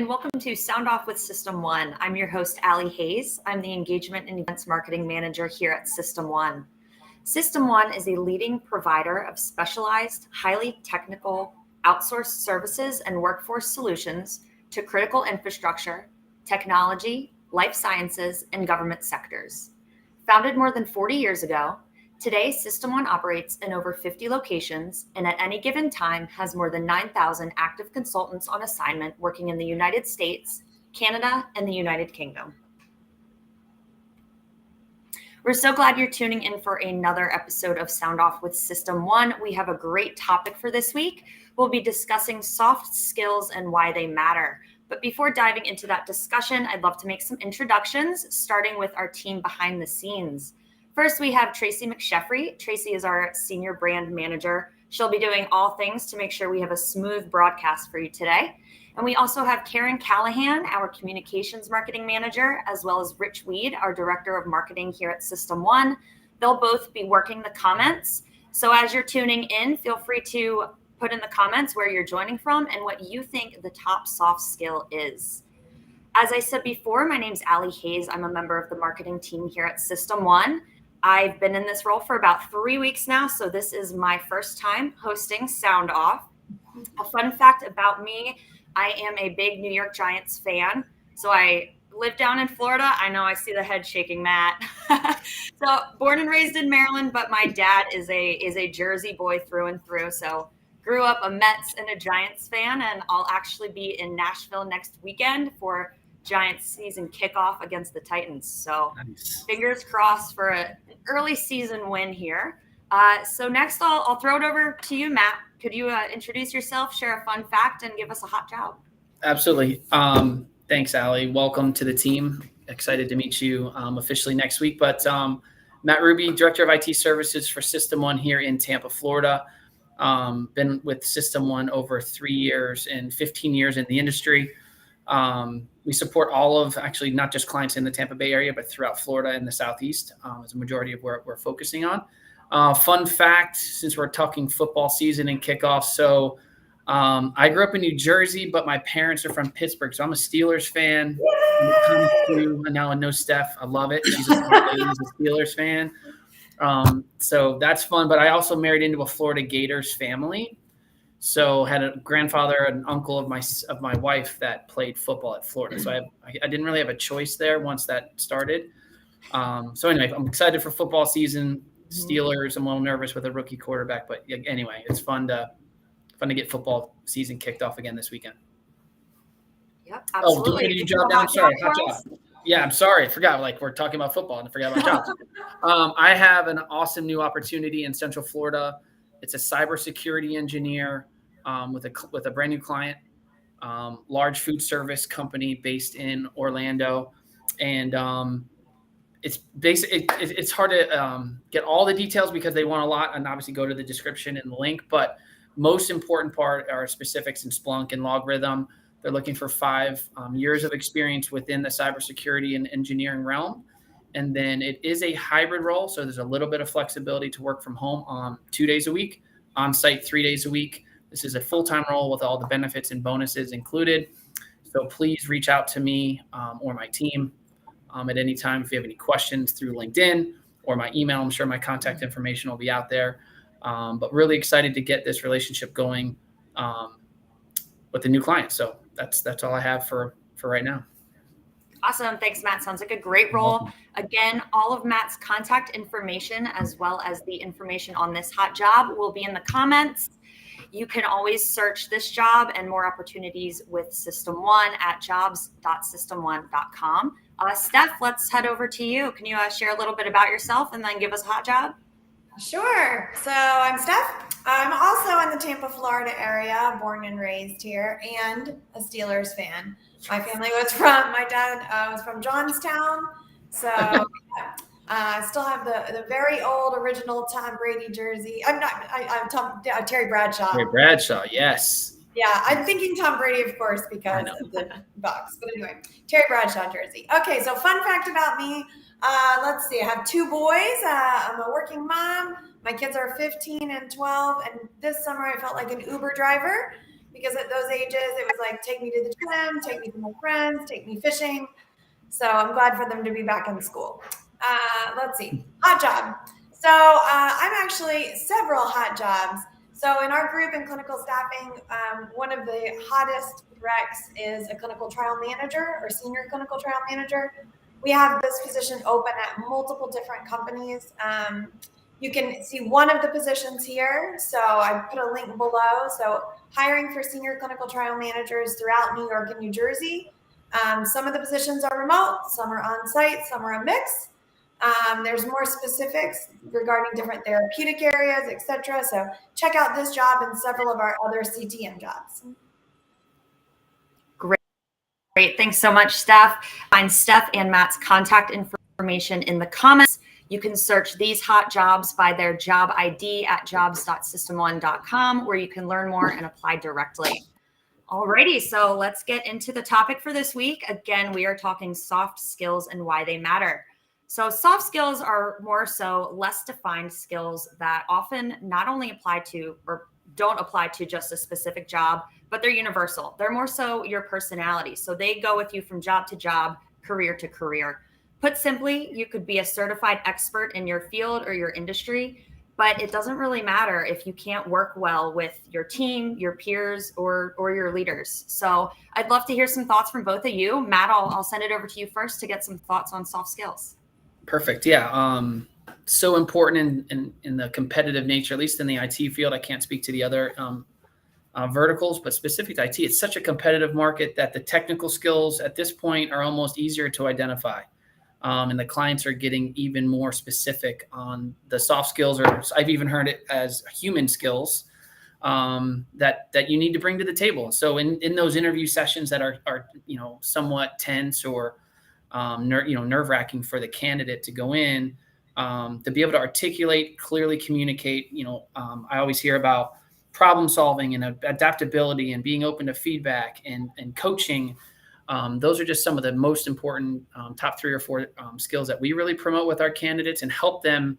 welcome to Sound Off with System One. I'm your host, Allie Hayes. I'm the Engagement and Events Marketing Manager here at System One. System One is a leading provider of specialized, highly technical, outsourced services and workforce solutions to critical infrastructure, technology, life sciences, and government sectors. Founded more than 40 years ago, today System One operates in over 50 locations and at any given time has more than 9,000 active consultants on assignment working in the United States, Canada, and the United Kingdom. We're so glad you're tuning in for another episode of Sound Off with System One. We have a great topic for this week. We'll be discussing soft skills and why they matter. But before diving into that discussion, I'd love to make some introductions, starting with our team behind the scenes. First, we have Tracy McSheffrey. Tracy is our Senior Brand Manager. She'll be doing all things to make sure we have a smooth broadcast for you today. And we also have Karen Callahan, our Communications Marketing Manager, as well as Rich Weed, our Director of Marketing here at System One. They'll both be working the comments. So as you're tuning in, feel free to put in the comments where you're joining from and what you think the top soft skill is. As I said before, my name's Allie Hayes. I'm a member of the marketing team here at System One. I've been in this role for about 3 weeks now, so this is my first time hosting Sound Off. A fun fact about me, I am a big New York Giants fan. So I live down in Florida. I know I see the head shaking, Matt. So born and raised in Maryland, but my dad is a Jersey boy through and through. So grew up a Mets and a Giants fan, and I'll actually be in Nashville next weekend for Giants season kickoff against the Titans. So nice. Fingers crossed for an early season win here. So next I'll throw it over to you, Matt. Could you introduce yourself, share a fun fact, and give us a hot job? Absolutely. Thanks, Allie. Welcome to the team. Excited to meet you officially next week. But Matt Ruby, Director of IT Services for System One here in Tampa, Florida. Been with System One over 3 years and 15 years in the industry. We support all of, actually, not just clients in the Tampa Bay area, but throughout Florida and the Southeast is a majority of where we're focusing on. Fun fact, since we're talking football season and kickoff. So I grew up in New Jersey, but my parents are from Pittsburgh. So I'm a Steelers fan. And now I know Steph. I love it. She's a Steelers fan. So that's fun. But I also married into a Florida Gators family. So had a grandfather, an uncle of my wife that played football at Florida. So I didn't really have a choice there once that started. So anyway, I'm excited for football season. Steelers, I'm a little nervous with a rookie quarterback, but anyway, it's fun to get football season kicked off again this weekend. Yep, absolutely. Oh, do you jot down? Sorry, hot job. Yeah, I'm sorry. I forgot. We're talking about football and I forgot about jobs. I have an awesome new opportunity in Central Florida. It's a cybersecurity engineer with a brand new client, large food service company based in Orlando, and it's it's hard to get all the details because they want a lot, and obviously go to the description and the link. But most important part are specifics in Splunk and Logarithm. They're looking for 5 years of experience within the cybersecurity and engineering realm. And then it is a hybrid role, so there's a little bit of flexibility to work from home 2 days a week, on site 3 days a week. This is a full-time role with all the benefits and bonuses included. So please reach out to me or my team at any time if you have any questions through LinkedIn or my email. I'm sure my contact information will be out there. But really excited to get this relationship going with the new client. So that's all I have for right now. Awesome. Thanks, Matt. Sounds like a great role. Again, all of Matt's contact information, as well as the information on this hot job, will be in the comments. You can always search this job and more opportunities with System One at jobs.systemone.com. Steph, let's head over to you. Can you share a little bit about yourself and then give us a hot job? Sure. So I'm Steph. I'm also in the Tampa, Florida area, born and raised here, and a Steelers fan. My dad was from Johnstown. So I still have the very old original Tom Brady jersey. I'm Terry Bradshaw. Terry Bradshaw, yes. Yeah, I'm thinking Tom Brady, of course, because of the Bucs. But anyway, Terry Bradshaw jersey. Okay, so fun fact about me. Let's see. I have 2 boys. I'm a working mom. My kids are 15 and 12. And this summer I felt like an Uber driver because at those ages, it was like, take me to the gym, take me to my friends, take me fishing. So I'm glad for them to be back in school. Let's see, hot job. So I'm actually several hot jobs. So in our group in clinical staffing, one of the hottest recs is a clinical trial manager or senior clinical trial manager. We have this position open at multiple different companies. You can see one of the positions here. So I put a link below. So hiring for senior clinical trial managers throughout New York and New Jersey. Some of the positions are remote, some are on site, some are a mix. There's more specifics regarding different therapeutic areas, etc. So check out this job and several of our other CTM jobs. Great. Thanks so much, Steph. Find Steph and Matt's contact information in the comments. You can search these hot jobs by their job ID at jobs.systemone.com, where you can learn more and apply directly. Alrighty, so let's get into the topic for this week. Again, we are talking soft skills and why they matter. So soft skills are more so less defined skills that often not only apply to or don't apply to just a specific job, but they're universal. They're more so your personality. So they go with you from job to job, career to career. Put simply, you could be a certified expert in your field or your industry, but it doesn't really matter if you can't work well with your team, your peers, or your leaders. So I'd love to hear some thoughts from both of you. Matt, I'll send it over to you first to get some thoughts on soft skills. Perfect. Yeah. So important in the competitive nature, at least in the IT field. I can't speak to the other verticals, but specific to IT, it's such a competitive market that the technical skills at this point are almost easier to identify. And the clients are getting even more specific on the soft skills, or I've even heard it as human skills that you need to bring to the table. So in those interview sessions that are somewhat tense or nerve-wracking for the candidate to go in, to be able to articulate, clearly communicate. I always hear about problem solving and adaptability and being open to feedback and coaching. Those are just some of the most important top 3 or 4 skills that we really promote with our candidates and help them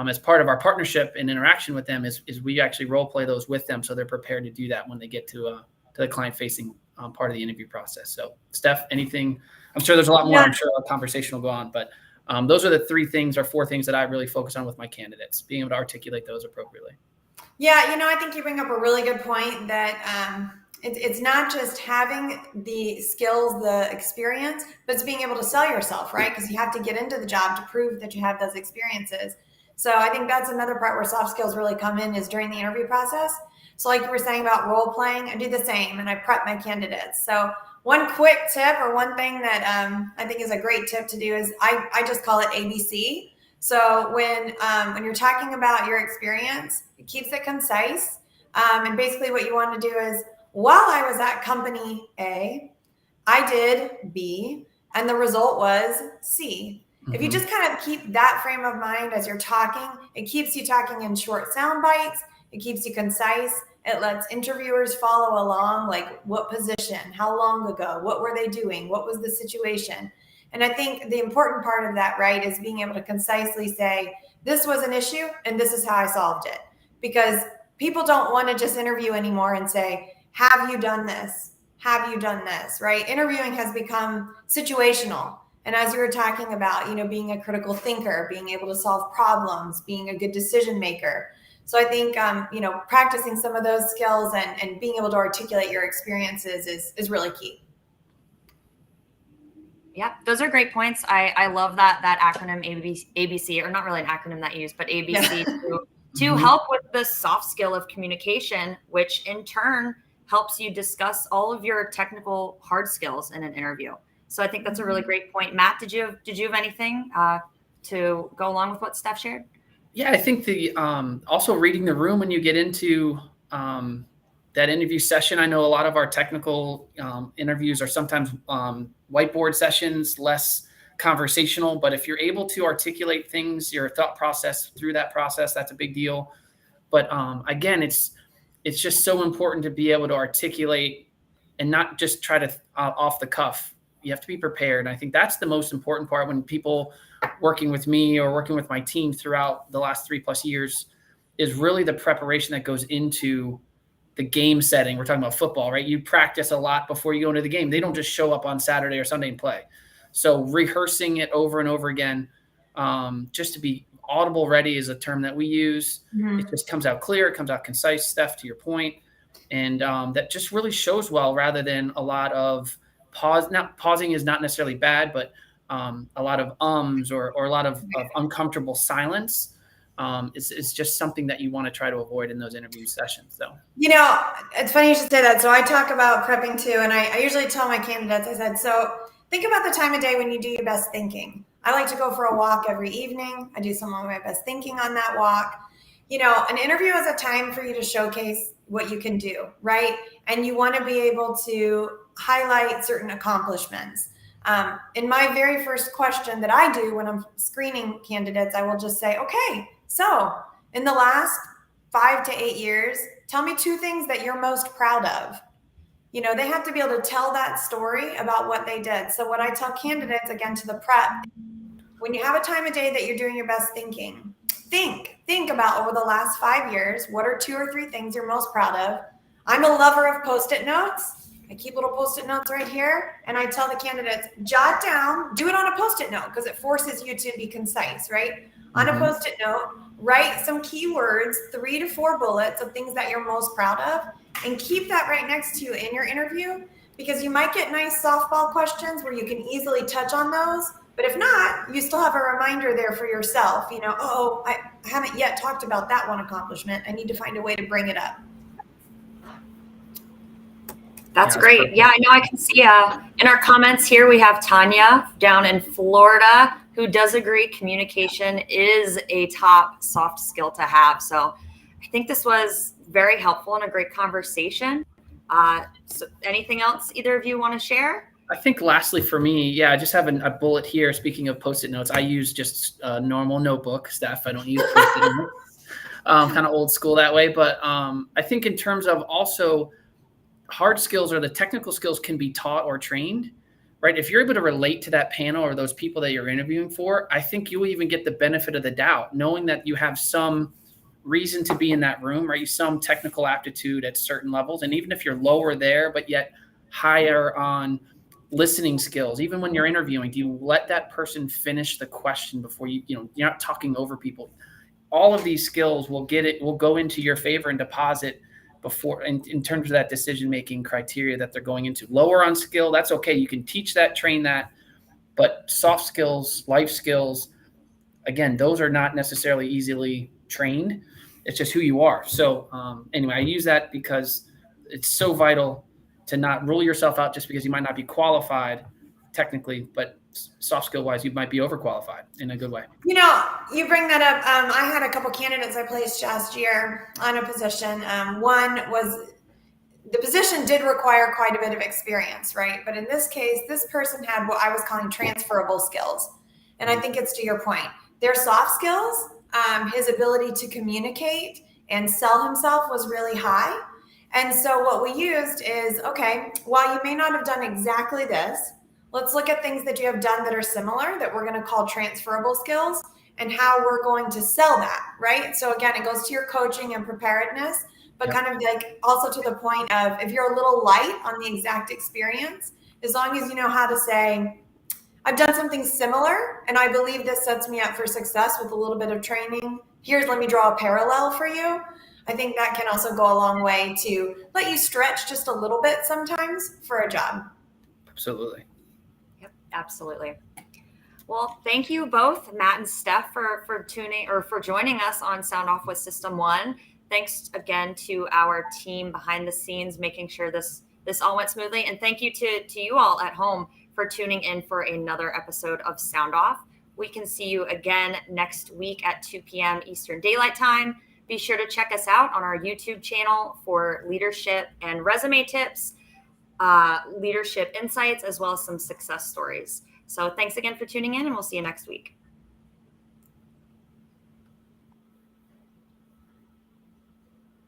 as part of our partnership and interaction with them is we actually role play those with them so they're prepared to do that when they get to the client-facing part of the interview process. So, Steph, anything? I'm sure there's a lot more. Yeah. I'm sure our conversation will go on, but those are the 3 things or 4 things that I really focus on with my candidates, being able to articulate those appropriately. Yeah, I think you bring up a really good point that it's not just having the skills, the experience, but it's being able to sell yourself, right? Because you have to get into the job to prove that you have those experiences. So I think that's another part where soft skills really come in is during the interview process. So like you were saying about role playing, I do the same and I prep my candidates. So one quick tip or one thing that I think is a great tip to do is I just call it ABC. So when you're talking about your experience, it keeps it concise. And basically what you want to do is, while I was at company A, I did B, and the result was C. Mm-hmm. If you just kind of keep that frame of mind as you're talking, it keeps you talking in short sound bites. It keeps you concise. It lets interviewers follow along, like what position, how long ago, what were they doing, what was the situation. And I think the important part of that, right, is being able to concisely say, this was an issue and this is how I solved it. Because people don't want to just interview anymore and say, have you done this? Have you done this, right? Interviewing has become situational. And as you were talking about, being a critical thinker, being able to solve problems, being a good decision maker. So I think, practicing some of those skills and being able to articulate your experiences is really key. Yeah, those are great points. I love that acronym ABC, or not really an acronym that you use, but ABC to help with the soft skill of communication, which in turn helps you discuss all of your technical hard skills in an interview. So I think that's a really great point. Matt, did you have anything to go along with what Steph shared? Yeah, I think the also reading the room when you get into that interview session. I know a lot of our technical interviews are sometimes whiteboard sessions, less conversational, but if you're able to articulate things, your thought process through that process, that's a big deal. But again, it's just so important to be able to articulate and not just try to off the cuff. You have to be prepared. And I think that's the most important part when people working with me or working with my team throughout the last 3+ years is really the preparation that goes into the game setting. We're talking about football, right? You practice a lot before you go into the game. They don't just show up on Saturday or Sunday and play. So rehearsing it over and over again, just to be audible ready is a term that we use. Mm-hmm. It just comes out clear. It comes out concise, Steph, to your point. And that just really shows well rather than a lot of pause. Now, pausing is not necessarily bad, but a lot of ums or a lot of uncomfortable silence is just something that you want to try to avoid in those interview sessions. So, it's funny you should say that. So I talk about prepping too, and I usually tell my candidates, I said, so think about the time of day when you do your best thinking. I like to go for a walk every evening. I do some of my best thinking on that walk. An interview is a time for you to showcase what you can do, right? And you want to be able to highlight certain accomplishments. In my very first question that I do when I'm screening candidates, I will just say, okay, so in the last 5 to 8 years, tell me 2 things that you're most proud of. They have to be able to tell that story about what they did. So what I tell candidates, again, to the prep, when you have a time of day that you're doing your best thinking, think about over the last 5 years, what are 2 or 3 things you're most proud of? I'm a lover of Post-it notes. I keep little Post-it notes right here, and I tell the candidates, jot down, do it on a Post-it note because it forces you to be concise, right? On a Post-it note, write some keywords, 3 to 4 bullets of things that you're most proud of, and keep that right next to you in your interview because you might get nice softball questions where you can easily touch on those. But if not, you still have a reminder there for yourself, I haven't yet talked about that one accomplishment. I need to find a way to bring it up. That's great. Perfect. Yeah, I know I can see in our comments here, we have Tanya down in Florida who does agree communication is a top soft skill to have. So I think this was very helpful and a great conversation. So anything else either of you want to share? I think lastly for me, I just have a bullet here. Speaking of Post-it notes, I use just a normal notebook, Steph. I don't use Post-it notes. Kind of old school that way. But I think in terms of also hard skills or the technical skills can be taught or trained, right? If you're able to relate to that panel or those people that you're interviewing for, I think you will even get the benefit of the doubt, knowing that you have some reason to be in that room, right? Some technical aptitude at certain levels. And even if you're lower there, but yet higher on listening skills, even when you're interviewing, do you let that person finish the question before you're not talking over people? All of these skills will go into your favor and deposit before in terms of that decision-making criteria that they're going into. Lower on skill, that's okay. You can teach that, train that, but soft skills, life skills, again, those are not necessarily easily trained. It's just who you are. So anyway, I use that because it's so vital to not rule yourself out just because you might not be qualified technically, but soft skill wise, you might be overqualified in a good way. You bring that up. I had a couple candidates I placed last year on a position. One was the position did require quite a bit of experience, right? But in this case, this person had what I was calling transferable skills. And I think it's to your point. Their soft skills, his ability to communicate and sell himself was really high. And so what we used is, okay, while you may not have done exactly this, let's look at things that you have done that are similar that we're going to call transferable skills and how we're going to sell that, right? So again, it goes to your coaching and preparedness, but kind of like also to the point of if you're a little light on the exact experience, as long as you know how to say, I've done something similar and I believe this sets me up for success with a little bit of training. Let me draw a parallel for you. I think that can also go a long way to let you stretch just a little bit sometimes for a job. Absolutely. Yep, absolutely. Well, thank you both, Matt and Steph, for joining us on Sound Off with System One. Thanks again to our team behind the scenes, making sure this all went smoothly. And thank you to you all at home for tuning in for another episode of Sound Off. We can see you again next week at 2 p.m. Eastern Daylight Time. Be sure to check us out on our YouTube channel for leadership and resume tips, leadership insights, as well as some success stories. So thanks again for tuning in, and we'll see you next week.